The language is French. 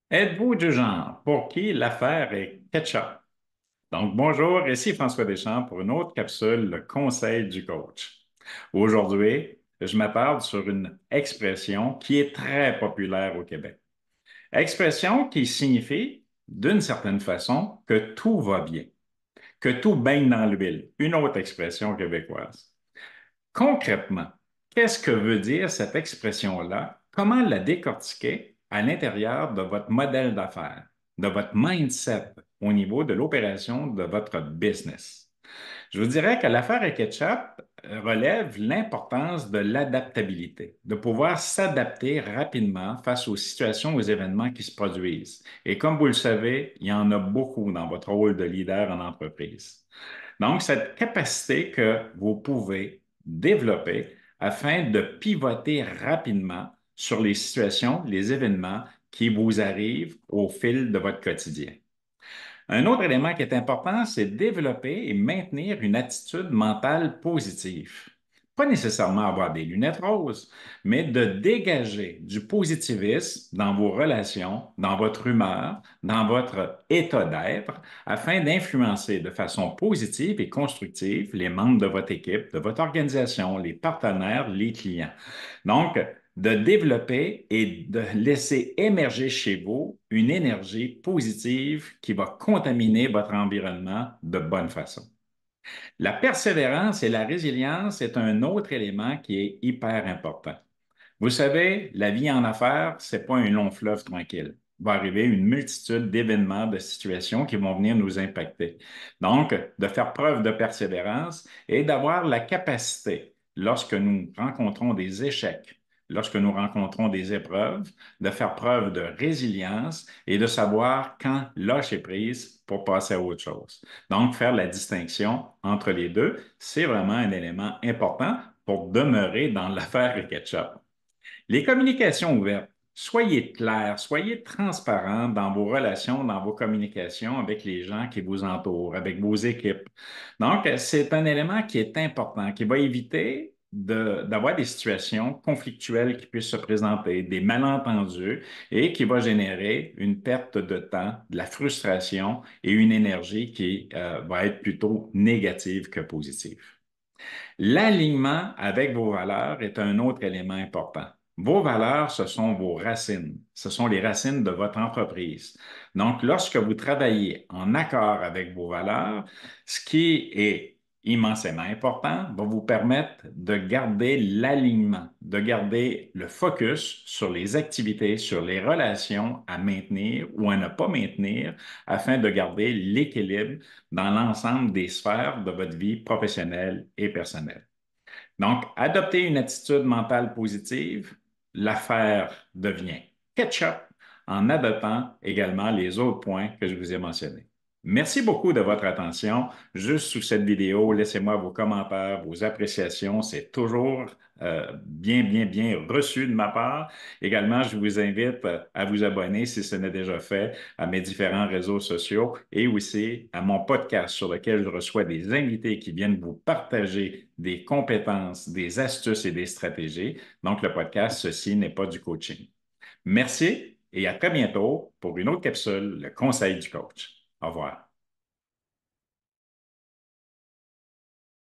Êtes-vous du genre pour qui l'affaire est ketchup? Donc, bonjour, ici François Deschamps pour une autre capsule, le conseil du coach. Aujourd'hui, je m'attarde sur une expression qui est très populaire au Québec. Expression qui signifie, d'une certaine façon, que tout va bien, que tout baigne dans l'huile. Une autre expression québécoise. Concrètement, qu'est-ce que veut dire cette expression-là? Comment la décortiquer à l'intérieur de votre modèle d'affaires, de votre mindset au niveau de l'opération de votre business? Je vous dirais que l'affaire à ketchup relève l'importance de l'adaptabilité, de pouvoir s'adapter rapidement face aux situations, aux événements qui se produisent. Et comme vous le savez, il y en a beaucoup dans votre rôle de leader en entreprise. Donc, cette capacité que vous pouvez développer afin de pivoter rapidement sur les situations, les événements qui vous arrivent au fil de votre quotidien. Un autre élément qui est important, c'est développer et maintenir une attitude mentale positive. Pas nécessairement avoir des lunettes roses, mais de dégager du positivisme dans vos relations, dans votre humeur, dans votre état d'être, afin d'influencer de façon positive et constructive les membres de votre équipe, de votre organisation, les partenaires, les clients. Donc, de développer et de laisser émerger chez vous une énergie positive qui va contaminer votre environnement de bonne façon. La persévérance et la résilience est un autre élément qui est hyper important. Vous savez, la vie en affaires, c'est pas un long fleuve tranquille. Il va arriver une multitude d'événements, de situations qui vont venir nous impacter. Donc, de faire preuve de persévérance et d'avoir la capacité, lorsque nous rencontrons des échecs, lorsque nous rencontrons des épreuves, de faire preuve de résilience et de savoir quand lâcher prise pour passer à autre chose. Donc, faire la distinction entre les deux, c'est vraiment un élément important pour demeurer dans l'affaire et ketchup. Les communications ouvertes. Soyez clairs, soyez transparents dans vos relations, dans vos communications avec les gens qui vous entourent, avec vos équipes. Donc, c'est un élément qui est important, qui va éviter d'avoir des situations conflictuelles qui puissent se présenter, des malentendus et qui va générer une perte de temps, de la frustration et une énergie qui va être plutôt négative que positive. L'alignement avec vos valeurs est un autre élément important. Vos valeurs, ce sont vos racines. Ce sont les racines de votre entreprise. Donc, lorsque vous travaillez en accord avec vos valeurs, ce qui est immensément important va vous permettre de garder l'alignement, de garder le focus sur les activités, sur les relations à maintenir ou à ne pas maintenir afin de garder l'équilibre dans l'ensemble des sphères de votre vie professionnelle et personnelle. Donc, adopter une attitude mentale positive, l'affaire devient ketchup en adoptant également les autres points que je vous ai mentionnés. Merci beaucoup de votre attention. Juste sous cette vidéo, laissez-moi vos commentaires, vos appréciations. C'est toujours bien reçu de ma part. Également, je vous invite à vous abonner si ce n'est déjà fait à mes différents réseaux sociaux et aussi à mon podcast sur lequel je reçois des invités qui viennent vous partager des compétences, des astuces et des stratégies. Donc, le podcast, ceci n'est pas du coaching. Merci et à très bientôt pour une autre capsule, le conseil du coach. Au revoir.